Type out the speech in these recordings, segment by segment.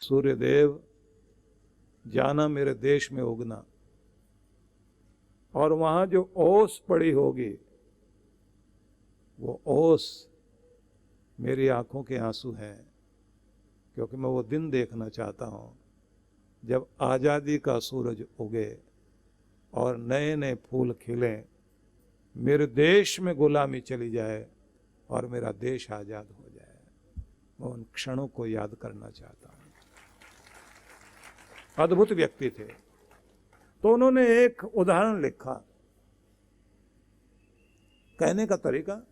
सूर्यदेव जाना मेरे देश में उगना, और वहां जो ओस पड़ी होगी वो ओस मेरी आंखों के आंसू हैं, क्योंकि मैं वो दिन देखना चाहता हूं जब आज़ादी का सूरज उगे और नए नए फूल खिलें, मेरे देश में गुलामी चली जाए और मेरा देश आज़ाद हो जाए। मैं उन क्षणों को याद करना चाहता हूं। अद्भुत व्यक्ति थे। तो उन्होंने एक उदाहरण लिखा, कहने का तरीका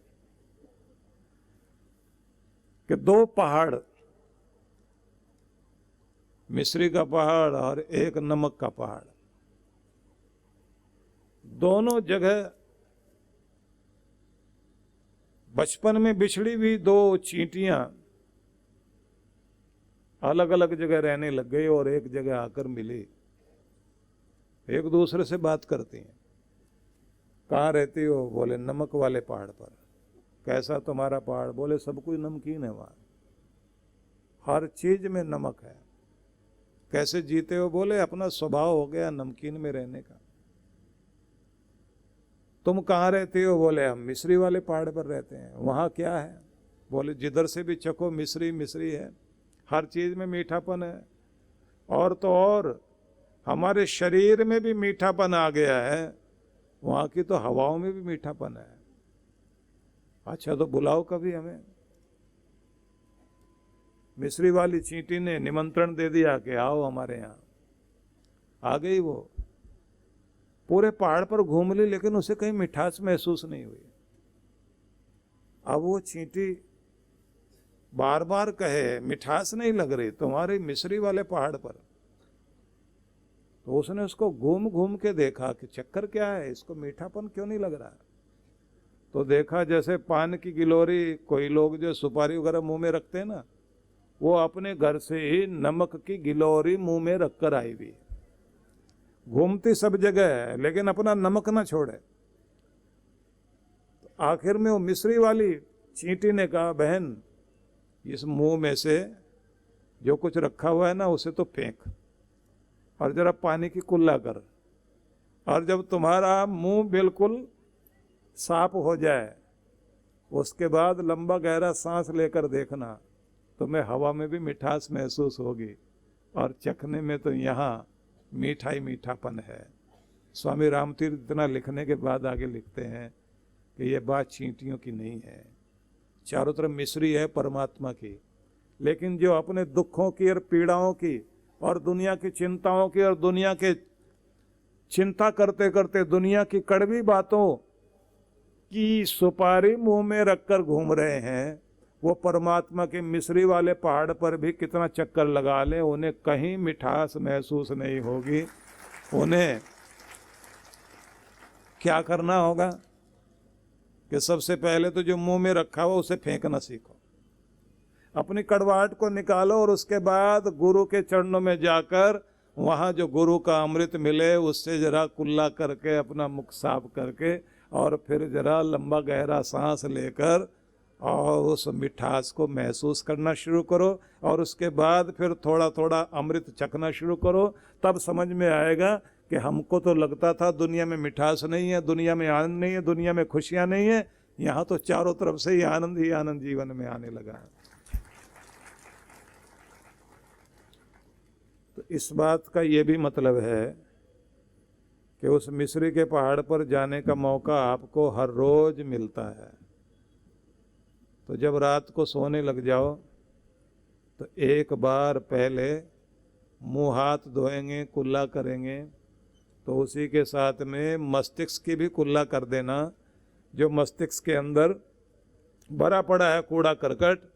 कि दो पहाड़, मिस्री का पहाड़ और एक नमक का पहाड़, दोनों जगह बचपन में बिछड़ी हुई दो चींटियां अलग अलग जगह रहने लग गई और एक जगह आकर मिली। एक दूसरे से बात करती हैं। कहाँ रहती हो? बोले नमक वाले पहाड़ पर। कैसा तुम्हारा पहाड़? बोले सब कुछ नमकीन है वहाँ, हर चीज में नमक है। कैसे जीते हो? बोले अपना स्वभाव हो गया नमकीन में रहने का। तुम कहाँ रहते हो? बोले हम मिस्री वाले पहाड़ पर रहते हैं। वहाँ क्या है? बोले जिधर से भी चखो मिस्री मिस्री है, हर चीज में मीठापन है। और तो और हमारे शरीर में भी मीठापन आ गया है, वहाँ की तो हवाओं में भी मीठापन है। अच्छा तो बुलाओ कभी हमें। मिस्री वाली चींटी ने निमंत्रण दे दिया कि आओ हमारे यहाँ। आ गई वो, पूरे पहाड़ पर घूम ली, लेकिन उसे कहीं मिठास महसूस नहीं हुई। अब वो चींटी बार बार कहे मिठास नहीं लग रही तुम्हारी मिस्री वाले पहाड़ पर। तो उसने उसको घूम घूम के देखा कि चक्कर क्या है, इसको मीठापन क्यों नहीं लग रहा। तो देखा जैसे पान की गिलोरी, कोई लोग जो सुपारी वगैरह मुंह में रखते हैं ना, वो अपने घर से ही नमक की गिलोरी मुंह में रखकर आई हुई। घूमती सब जगह है लेकिन अपना नमक ना छोड़े। तो आखिर में वो मिस्री वाली चींटी ने कहा, बहन इस मुंह में से जो कुछ रखा हुआ है ना उसे तो फेंक और जरा पानी की कुल्ला कर, और जब तुम्हारा मुंह बिल्कुल साफ हो जाए उसके बाद लंबा गहरा सांस लेकर देखना, तुम्हें हवा में भी मिठास महसूस होगी और चखने में तो यहाँ मीठा ही मीठापन है। स्वामी रामतीर्थ इतना लिखने के बाद आगे लिखते हैं कि ये बात चींटियों की नहीं है, चारों तरफ मिस्री है परमात्मा की। लेकिन जो अपने दुखों की और पीड़ाओं की और दुनिया की चिंताओं की और दुनिया के चिंता करते करते दुनिया की कड़वी बातों की सुपारी मुंह में रखकर घूम रहे हैं, वो परमात्मा के मिस्री वाले पहाड़ पर भी कितना चक्कर लगा ले, उन्हें कहीं मिठास महसूस नहीं होगी। उन्हें क्या करना होगा कि सबसे पहले तो जो मुंह में रखा हो उसे फेंकना सीखो, अपनी कड़वाहट को निकालो और उसके बाद गुरु के चरणों में जाकर वहाँ जो गुरु का अमृत मिले उससे जरा कुल्ला करके अपना मुख साफ करके और फिर जरा लंबा गहरा सांस लेकर और उस मिठास को महसूस करना शुरू करो। और उसके बाद फिर थोड़ा थोड़ा अमृत चखना शुरू करो। तब समझ में आएगा कि हमको तो लगता था दुनिया में मिठास नहीं है, दुनिया में आनंद नहीं है, दुनिया में खुशियाँ नहीं है, यहाँ तो चारों तरफ से ही आनंद जीवन में आने लगा है। तो इस बात का ये भी मतलब है कि उस मिस्री के पहाड़ पर जाने का मौका आपको हर रोज मिलता है। तो जब रात को सोने लग जाओ तो एक बार पहले मुंह हाथ धोएंगे, कुल्ला करेंगे, तो उसी के साथ में मस्तिष्क की भी कुल्ला कर देना। जो मस्तिष्क के अंदर भरा पड़ा है कूड़ा करकट,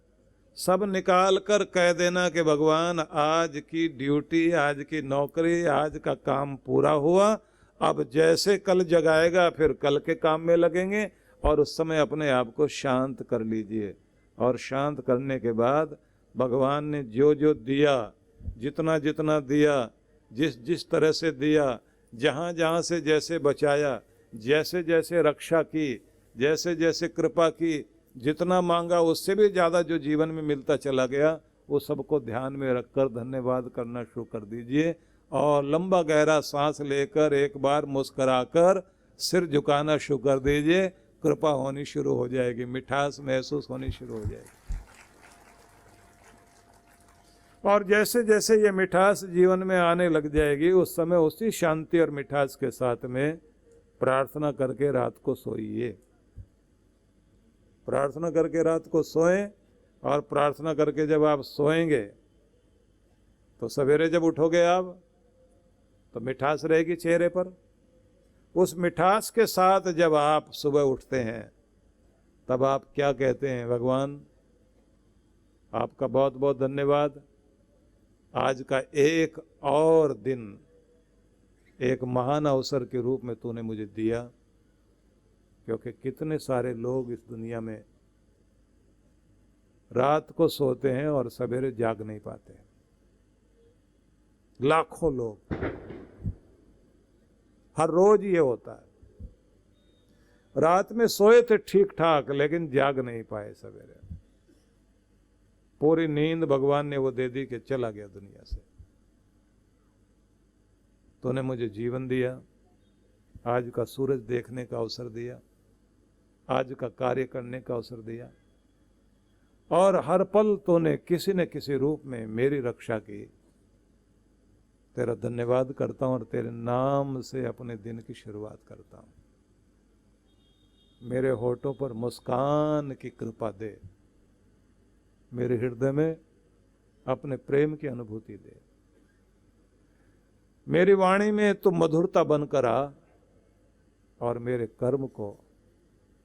सब निकाल कर कह देना कि भगवान आज की ड्यूटी, आज की नौकरी, आज का काम पूरा हुआ, अब जैसे कल जगाएगा फिर कल के काम में लगेंगे। और उस समय अपने आप को शांत कर लीजिए। और शांत करने के बाद भगवान ने जो जो दिया, जितना जितना दिया, जिस जिस तरह से दिया, जहाँ जहाँ से जैसे बचाया, जैसे जैसे रक्षा की, जैसे जैसे कृपा की, जितना मांगा उससे भी ज़्यादा जो जीवन में मिलता चला गया, वो सबको ध्यान में रखकर धन्यवाद करना शुरू कर दीजिए और लंबा गहरा सांस लेकर एक बार मुस्कुराकर सिर झुकाना शुरू कर दीजिए। कृपा होनी शुरू हो जाएगी, मिठास महसूस होनी शुरू हो जाएगी। और जैसे जैसे ये मिठास जीवन में आने लग जाएगी उस समय उसी शांति और मिठास के साथ में प्रार्थना करके रात को सोइए। प्रार्थना करके रात को सोएं और प्रार्थना करके जब आप सोएंगे तो सवेरे जब उठोगे आप तो मिठास रहेगी चेहरे पर। उस मिठास के साथ जब आप सुबह उठते हैं तब आप क्या कहते हैं, भगवान आपका बहुत बहुत धन्यवाद, आज का एक और दिन एक महान अवसर के रूप में तूने मुझे दिया, क्योंकि कितने सारे लोग इस दुनिया में रात को सोते हैं और सवेरे जाग नहीं पाते। लाखों लोग, हर रोज ये होता है। रात में सोए थे ठीक ठाक लेकिन जाग नहीं पाए सवेरे। पूरी नींद भगवान ने वो दे दी कि चला गया दुनिया से। तूने मुझे जीवन दिया, आज का सूरज देखने का अवसर दिया, आज का कार्य करने का अवसर दिया और हर पल तूने किसी न किसी रूप में मेरी रक्षा की। तेरा धन्यवाद करता हूं और तेरे नाम से अपने दिन की शुरुआत करता हूं। मेरे होठों पर मुस्कान की कृपा दे, मेरे हृदय में अपने प्रेम की अनुभूति दे, मेरी वाणी में तू मधुरता बनकर आ और मेरे कर्म को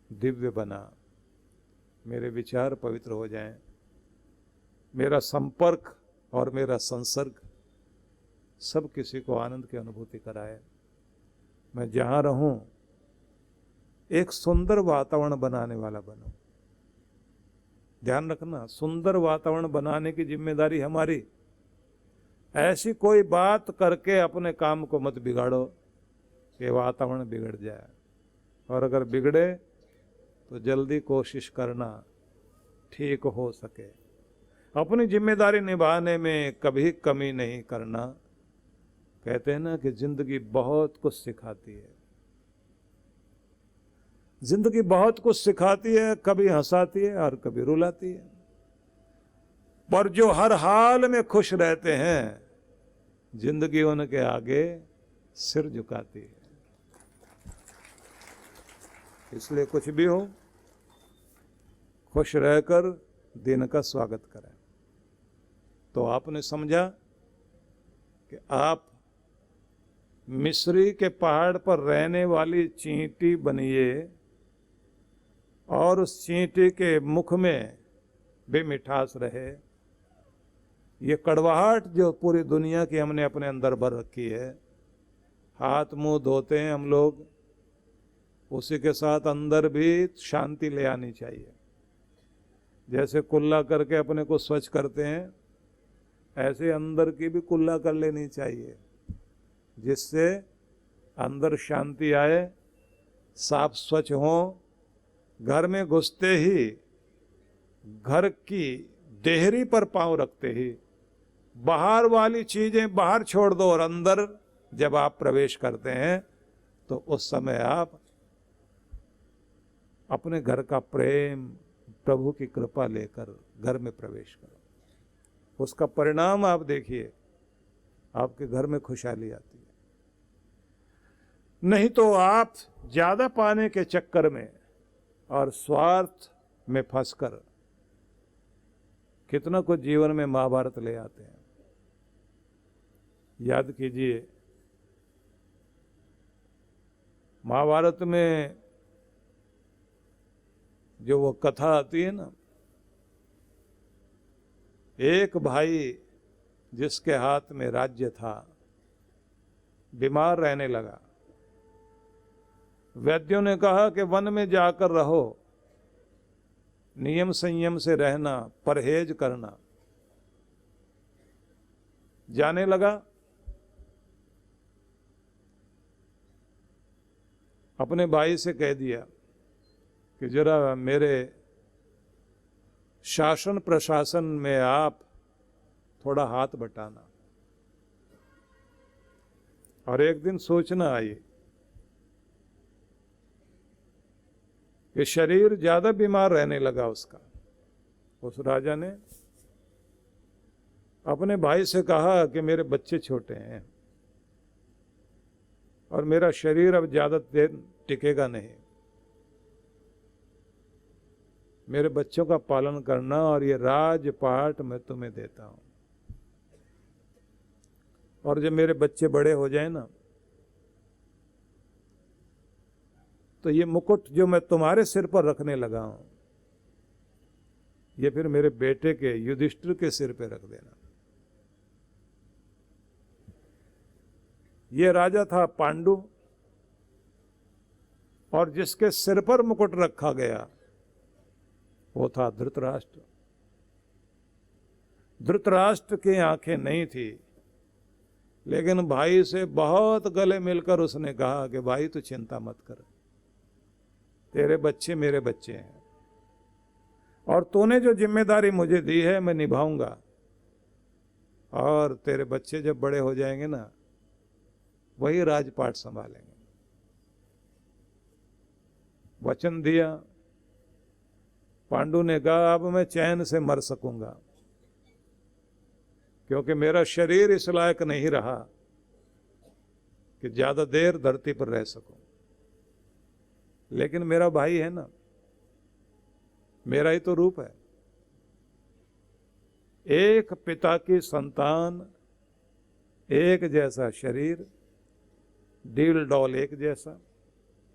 दिव्य बना। मेरे विचार पवित्र हो जाएं, मेरा संपर्क और मेरा संसर्ग सब किसी को आनंद की अनुभूति कराए। मैं जहाँ रहूं एक सुंदर वातावरण बनाने वाला बनूं। ध्यान रखना, सुंदर वातावरण बनाने की जिम्मेदारी हमारी। ऐसी कोई बात करके अपने काम को मत बिगाड़ो कि वातावरण बिगड़ जाए, और अगर बिगड़े तो जल्दी कोशिश करना ठीक हो सके। अपनी जिम्मेदारी निभाने में कभी कमी नहीं करना। कहते हैं ना कि जिंदगी बहुत कुछ सिखाती है, जिंदगी बहुत कुछ सिखाती है, कभी हंसाती है और कभी रुलाती है, पर जो हर हाल में खुश रहते हैं जिंदगी उनके आगे सिर झुकाती है। इसलिए कुछ भी हो, खुश रहकर दिन का स्वागत करें। तो आपने समझा कि आप मिस्री के पहाड़ पर रहने वाली चींटी बनिए और उस चींटी के मुख में भी मिठास रहे। ये कड़वाहट जो पूरी दुनिया की हमने अपने अंदर भर रखी है, हाथ मुंह धोते हैं हम लोग, उसी के साथ अंदर भी शांति ले आनी चाहिए। जैसे कुल्ला करके अपने को स्वच्छ करते हैं, ऐसे अंदर की भी कुल्ला कर लेनी चाहिए, जिससे अंदर शांति आए, साफ स्वच्छ हो। घर में घुसते ही, घर की देहरी पर पांव रखते ही बाहर वाली चीजें बाहर छोड़ दो और अंदर जब आप प्रवेश करते हैं तो उस समय आप अपने घर का प्रेम, प्रभु की कृपा लेकर घर में प्रवेश करो। उसका परिणाम आप देखिए, आपके घर में खुशहाली आती है। नहीं तो आप ज्यादा पाने के चक्कर में और स्वार्थ में फंसकर कितना कुछ जीवन में महाभारत ले आते हैं। याद कीजिए, महाभारत में जो वो कथा आती है ना, एक भाई जिसके हाथ में राज्य था बीमार रहने लगा। वैद्यों ने कहा कि वन में जाकर रहो, नियम संयम से रहना, परहेज करना। जाने लगा, अपने भाई से कह दिया कि जरा मेरे शासन प्रशासन में आप थोड़ा हाथ बटाना। और एक दिन सोचना आई कि शरीर ज्यादा बीमार रहने लगा उसका। उस राजा ने अपने भाई से कहा कि मेरे बच्चे छोटे हैं और मेरा शरीर अब ज्यादा देर टिकेगा नहीं, मेरे बच्चों का पालन करना और ये राजपाट मैं तुम्हें देता हूं। और जब मेरे बच्चे बड़े हो जाए ना, तो ये मुकुट जो मैं तुम्हारे सिर पर रखने लगा हूं, ये फिर मेरे बेटे के युधिष्ठिर के सिर पे रख देना। ये राजा था पांडु, और जिसके सिर पर मुकुट रखा गया वो था धृतराष्ट्र। धृतराष्ट्र की आंखें नहीं थी, लेकिन भाई से बहुत गले मिलकर उसने कहा कि भाई तू चिंता मत कर, तेरे बच्चे मेरे बच्चे हैं और तूने जो जिम्मेदारी मुझे दी है मैं निभाऊंगा, और तेरे बच्चे जब बड़े हो जाएंगे ना, वही राजपाट संभालेंगे। वचन दिया। पांडु ने कहा अब मैं चैन से मर सकूंगा, क्योंकि मेरा शरीर इस लायक नहीं रहा कि ज्यादा देर धरती पर रह सकूं। लेकिन मेरा भाई है ना, मेरा ही तो रूप है। एक पिता की संतान, एक जैसा शरीर, डील डॉल एक जैसा,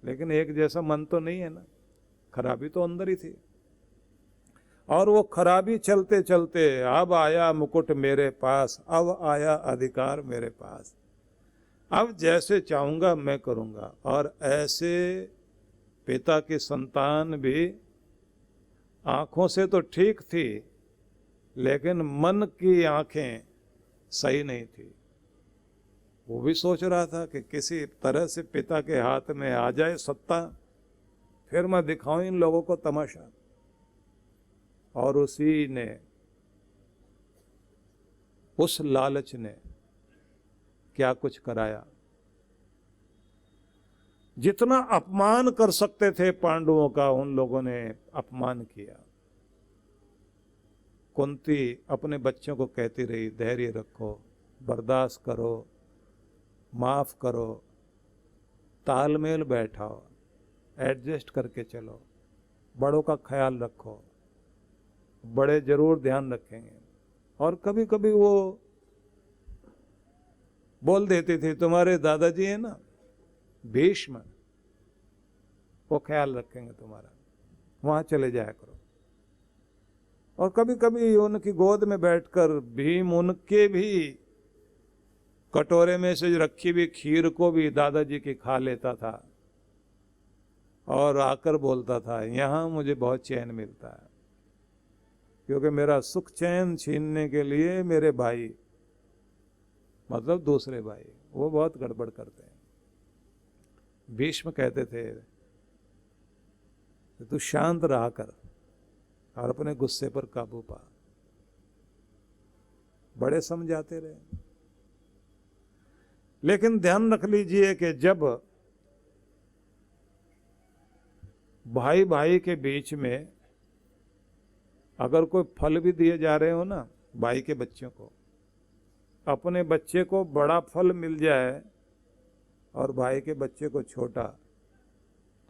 लेकिन एक जैसा मन तो नहीं है ना, खराबी तो अंदर ही थी। और वो खराबी चलते चलते अब आया मुकुट मेरे पास, अब आया अधिकार मेरे पास, अब जैसे चाहूंगा मैं करूंगा। और ऐसे पिता की संतान भी आंखों से तो ठीक थी, लेकिन मन की आंखें सही नहीं थी। वो भी सोच रहा था कि किसी तरह से पिता के हाथ में आ जाए सत्ता, फिर मैं दिखाऊं इन लोगों को तमाशा। और उसी ने, उस लालच ने क्या कुछ कराया। जितना अपमान कर सकते थे पांडवों का, उन लोगों ने अपमान किया। कुंती अपने बच्चों को कहती रही धैर्य रखो, बर्दाश्त करो, माफ करो, तालमेल बैठाओ, एडजस्ट करके चलो, बड़ों का ख्याल रखो, बड़े जरूर ध्यान रखेंगे। और कभी कभी वो बोल देती थी तुम्हारे दादाजी है ना भीष्म, वो ख्याल रखेंगे तुम्हारा, वहां चले जाया करो। और कभी कभी उनकी गोद में बैठकर भीम उनके भी कटोरे में से रखी हुई खीर को भी दादाजी की खा लेता था और आकर बोलता था यहां मुझे बहुत चैन मिलता है, क्योंकि मेरा सुख चैन छीनने के लिए मेरे भाई, मतलब दूसरे भाई, वो बहुत गड़बड़ करते हैं। भीष्म कहते थे कि तू शांत रहा कर और अपने गुस्से पर काबू पा। बड़े समझाते रहे। लेकिन ध्यान रख लीजिए कि जब भाई भाई के बीच में अगर कोई फल भी दिए जा रहे हो ना, भाई के बच्चों को, अपने बच्चे को बड़ा फल मिल जाए और भाई के बच्चे को छोटा,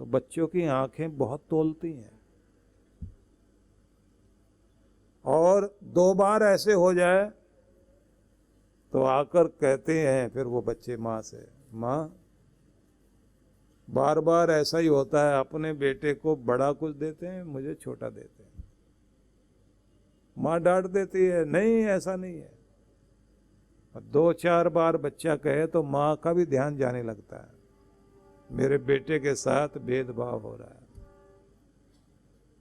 तो बच्चों की आंखें बहुत तोलती हैं। और 2 बार ऐसे हो जाए तो आकर कहते हैं फिर वो बच्चे माँ से, माँ बार बार ऐसा ही होता है, अपने बेटे को बड़ा कुछ देते हैं, मुझे छोटा देते हैं। माँ डांट देती है, नहीं ऐसा नहीं है। 2-4 बार बच्चा कहे तो माँ का भी ध्यान जाने लगता है, मेरे बेटे के साथ भेदभाव हो रहा है।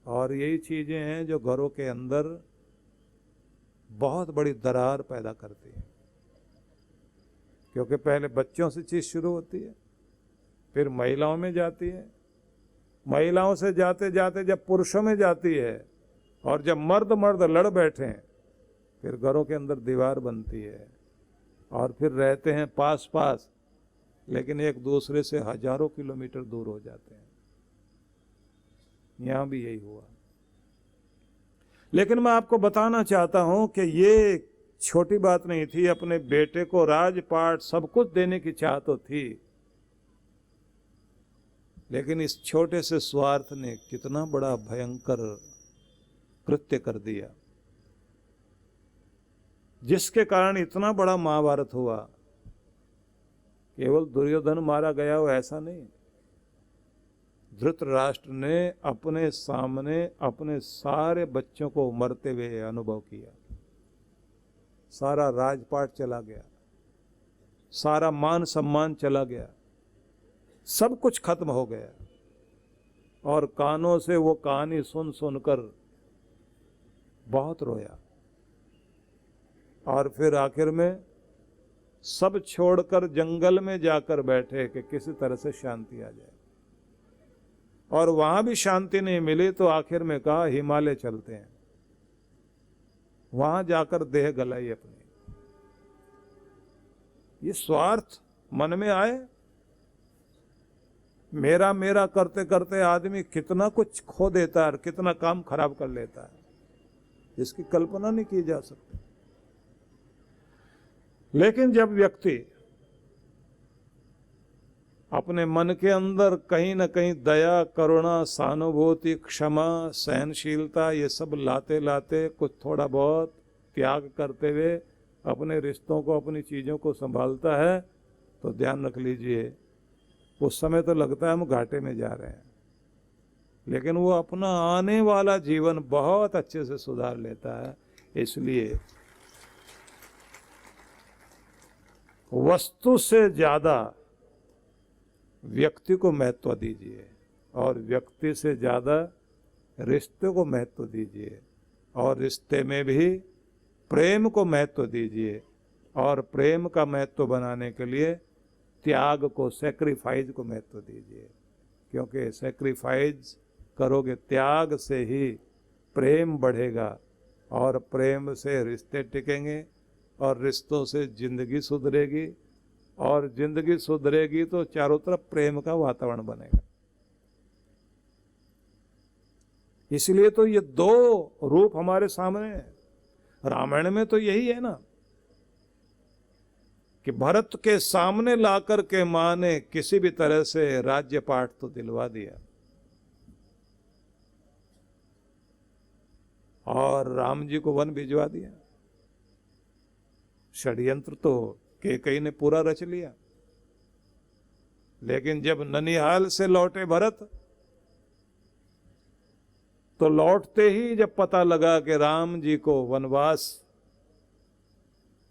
और यही चीजें हैं जो घरों के अंदर बहुत बड़ी दरार पैदा करती है, क्योंकि पहले बच्चों से चीज शुरू होती है, फिर महिलाओं में जाती है, महिलाओं से जाते जाते जब पुरुषों में जाती है, और जब मर्द मर्द लड़ बैठे फिर घरों के अंदर दीवार बनती है, और फिर रहते हैं पास पास, लेकिन एक दूसरे से हजारों किलोमीटर दूर हो जाते हैं। यहां भी यही हुआ। लेकिन मैं आपको बताना चाहता हूं कि ये छोटी बात नहीं थी। अपने बेटे को राजपाट सब कुछ देने की चाह तो थी, लेकिन इस छोटे से स्वार्थ ने कितना बड़ा भयंकर कृत्य कर दिया, जिसके कारण इतना बड़ा महाभारत हुआ। केवल दुर्योधन मारा गया हो ऐसा नहीं, धृतराष्ट्र ने अपने सामने अपने सारे बच्चों को मरते हुए अनुभव किया। सारा राजपाट चला गया, सारा मान सम्मान चला गया, सब कुछ खत्म हो गया। और कानों से वो कहानी सुन सुनकर बहुत रोया। और फिर आखिर में सब छोड़कर जंगल में जाकर बैठे कि किसी तरह से शांति आ जाए। और वहां भी शांति नहीं मिली तो आखिर में कहा हिमालय चलते हैं, वहां जाकर देह गलाई अपनी। ये स्वार्थ मन में आए, मेरा मेरा करते करते आदमी कितना कुछ खो देता है, कितना काम खराब कर लेता है, इसकी कल्पना नहीं की जा सकती। लेकिन जब व्यक्ति अपने मन के अंदर कहीं ना कहीं दया, करुणा, सहानुभूति, क्षमा, सहनशीलता ये सब लाते लाते कुछ थोड़ा बहुत त्याग करते हुए अपने रिश्तों को, अपनी चीज़ों को संभालता है, तो ध्यान रख लीजिए उस समय तो लगता है हम घाटे में जा रहे हैं, लेकिन वो अपना आने वाला जीवन बहुत अच्छे से सुधार लेता है। इसलिए वस्तु से ज्यादा व्यक्ति को महत्व दीजिए, और व्यक्ति से ज्यादा रिश्ते को महत्व दीजिए, और रिश्ते में भी प्रेम को महत्व दीजिए, और प्रेम का महत्व बनाने के लिए त्याग को, सैक्रिफाइस को महत्व दीजिए। क्योंकि सैक्रिफाइस करोगे, त्याग से ही प्रेम बढ़ेगा, और प्रेम से रिश्ते टिकेंगे, और रिश्तों से जिंदगी सुधरेगी, और जिंदगी सुधरेगी तो चारों तरफ प्रेम का वातावरण बनेगा। इसलिए तो ये दो रूप हमारे सामने है। रामायण में तो यही है ना कि भरत के सामने लाकर के मां ने किसी भी तरह से राज्य पाठ तो दिलवा दिया, और राम जी को वन भिजवा दिया। षड्यंत्र तो कैकेयी ने पूरा रच लिया। लेकिन जब ननिहाल से लौटे भरत, तो लौटते ही जब पता लगा कि राम जी को वनवास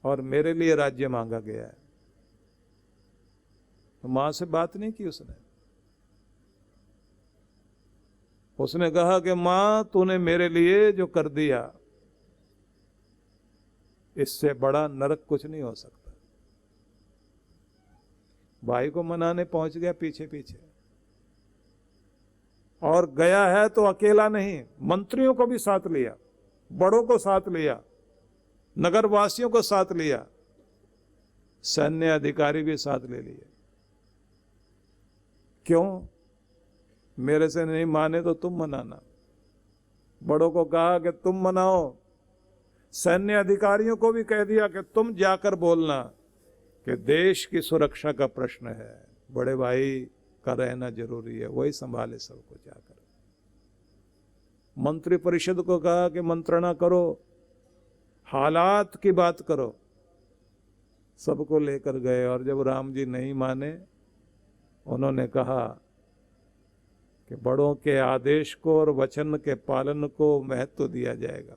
और मेरे लिए राज्य मांगा गया है, तो मां से बात नहीं की उसने। उसने कहा कि मां, तूने मेरे लिए जो कर दिया, इससे बड़ा नरक कुछ नहीं हो सकता। भाई को मनाने पहुंच गया पीछे पीछे, और गया है तो अकेला नहीं, मंत्रियों को भी साथ लिया, बड़ों को साथ लिया, नगरवासियों को साथ लिया, सैन्य अधिकारी भी साथ ले लिए। क्यों? मेरे से नहीं माने तो तुम मनाना। बड़ों को कहा कि तुम मनाओ, सैन्य अधिकारियों को भी कह दिया कि तुम जाकर बोलना कि देश की सुरक्षा का प्रश्न है, बड़े भाई का रहना जरूरी है, वही संभाले सबको जाकर। मंत्री परिषद को कहा कि मंत्रणा करो, हालात की बात करो। सबको लेकर गए, और जब राम जी नहीं माने, उन्होंने कहा कि बड़ों के आदेश को और वचन के पालन को महत्व दिया जाएगा,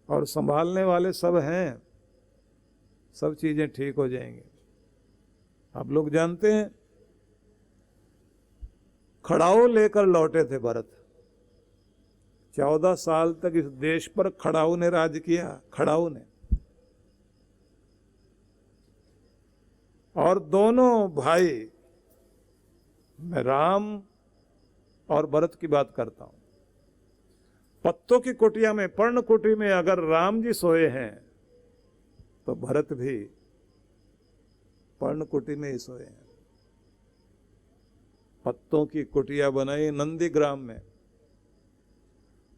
और संभालने वाले सब हैं, सब चीजें ठीक हो जाएंगी। आप लोग जानते हैं, खड़ाऊ लेकर लौटे थे भरत। 14 साल तक इस देश पर खड़ाऊ ने राज किया, खड़ाऊ ने। और दोनों भाई, मैं राम और भरत की बात करता हूं, पत्तों की कुटिया में, पर्ण कुटी में अगर राम जी सोए हैं तो भरत भी पर्ण कुटी में ही सोए हैं। पत्तों की कुटिया बनाई नंदीग्राम में,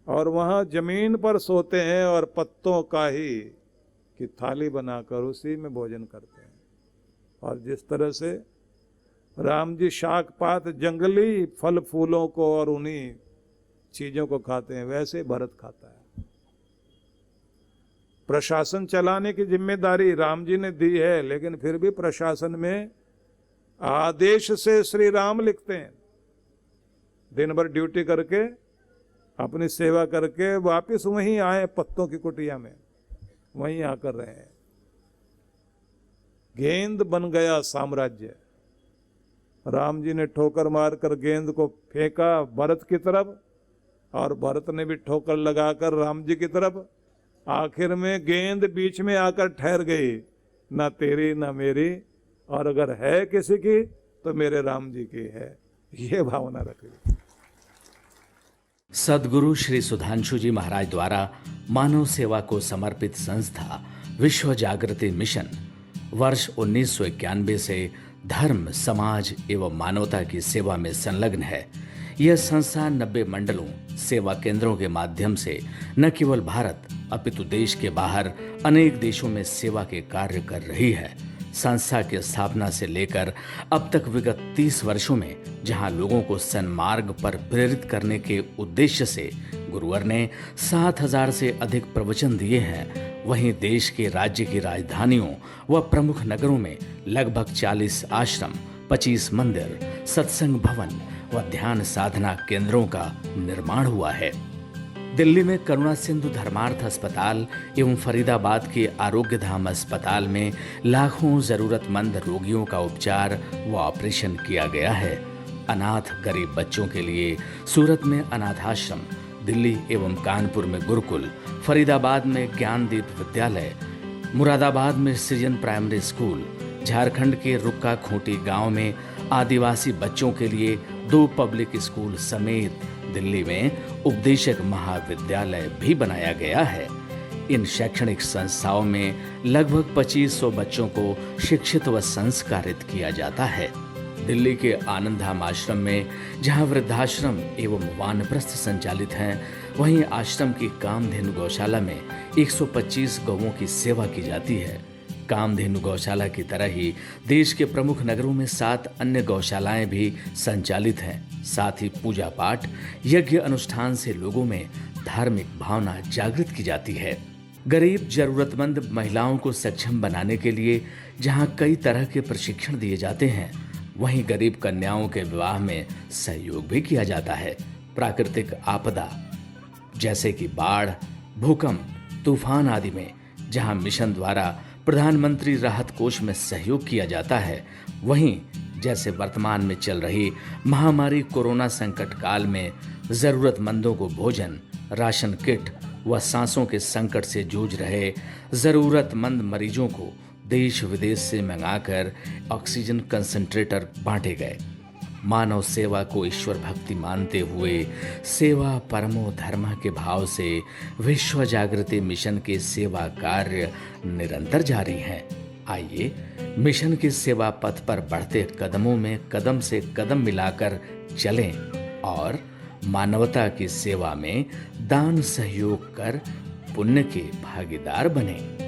और वहां जमीन पर सोते हैं और पत्तों का ही की थाली बनाकर उसी में भोजन करते हैं। और जिस तरह से राम जी शाक पात जंगली फल फूलों को और उन्हीं चीजों को खाते हैं, वैसे भरत खाता है। प्रशासन चलाने की जिम्मेदारी राम जी ने दी है, लेकिन फिर भी प्रशासन में आदेश से श्री राम लिखते हैं। दिन भर ड्यूटी करके अपनी सेवा करके वापस वहीं आए, पत्तों की कुटिया में वहीं आकर रहे हैं। गेंद बन गया साम्राज्य। राम जी ने ठोकर मारकर गेंद को फेंका भरत की तरफ, और भरत ने भी ठोकर लगाकर राम जी की तरफ। आखिर में गेंद बीच में आकर ठहर गई, ना तेरी ना मेरी, और अगर है किसी की तो मेरे राम जी की है, ये भावना रखी। सद्गुरु श्री सुधांशु जी महाराज द्वारा मानव सेवा को समर्पित संस्था विश्व जागृति मिशन वर्ष 1991 से धर्म, समाज एवं मानवता की सेवा में संलग्न है। यह संस्था 90 मंडलों, सेवा केंद्रों के माध्यम से न केवल भारत अपितु देश के बाहर अनेक देशों में सेवा के कार्य कर रही है। संस्था की स्थापना से लेकर अब तक विगत 30 वर्षों में जहां लोगों को सन्मार्ग पर प्रेरित करने के उद्देश्य से गुरुवर ने 7000 से अधिक प्रवचन दिए हैं, वहीं देश के राज्य की राजधानियों व प्रमुख नगरों में लगभग 40 आश्रम, 25 मंदिर, सत्संग भवन व ध्यान साधना केंद्रों का निर्माण हुआ है। दिल्ली में करुणा सिंधु धर्मार्थ अस्पताल एवं फरीदाबाद के आरोग्य धाम अस्पताल में लाखों जरूरतमंद रोगियों का उपचार व ऑपरेशन किया गया है। अनाथ गरीब बच्चों के लिए सूरत में अनाथाश्रम, दिल्ली एवं कानपुर में गुरुकुल, फरीदाबाद में ज्ञानदीप विद्यालय, मुरादाबाद में सृजन प्राइमरी स्कूल, झारखंड के रुक्का खूंटी गांव में आदिवासी बच्चों के लिए 2 पब्लिक स्कूल समेत दिल्ली में उपदेशक महाविद्यालय भी बनाया गया है। इन शैक्षणिक संस्थाओं में लगभग 2500 बच्चों को शिक्षित व संस्कारित किया जाता है। दिल्ली के आनंदधाम आश्रम में जहां वृद्धाश्रम एवं वानप्रस्थ संचालित हैं, वहीं आश्रम की कामधेनु गौशाला में 125 गौओं की सेवा की जाती है। कामधेनु गौशाला की तरह ही देश के प्रमुख नगरों में 7 अन्य गौशालाएं भी संचालित हैं। साथ ही पूजा पाठ, यज्ञ अनुष्ठान से लोगों में धार्मिक भावना जागृत की जाती है। गरीब जरूरतमंद महिलाओं को सक्षम बनाने के लिए जहां कई तरह के प्रशिक्षण दिए जाते हैं, वहीं गरीब कन्याओं के विवाह में सहयोग भी किया जाता है। प्राकृतिक आपदा जैसे कि बाढ़, भूकंप, तूफान आदि में जहां मिशन द्वारा प्रधानमंत्री राहत कोष में सहयोग किया जाता है, वहीं जैसे वर्तमान में चल रही महामारी कोरोना संकट काल में जरूरतमंदों को भोजन, राशन किट व सांसों के संकट से जूझ रहे जरूरतमंद मरीजों को देश विदेश से मंगाकर ऑक्सीजन कंसंट्रेटर बांटे गए। मानव सेवा को ईश्वर भक्ति मानते हुए सेवा परमो धर्म के भाव से विश्व जागृति मिशन के सेवा कार्य निरंतर जारी हैं। आइए मिशन के सेवा पथ पर बढ़ते कदमों में कदम से कदम मिलाकर चलें और मानवता की सेवा में दान सहयोग कर पुण्य के भागीदार बनें।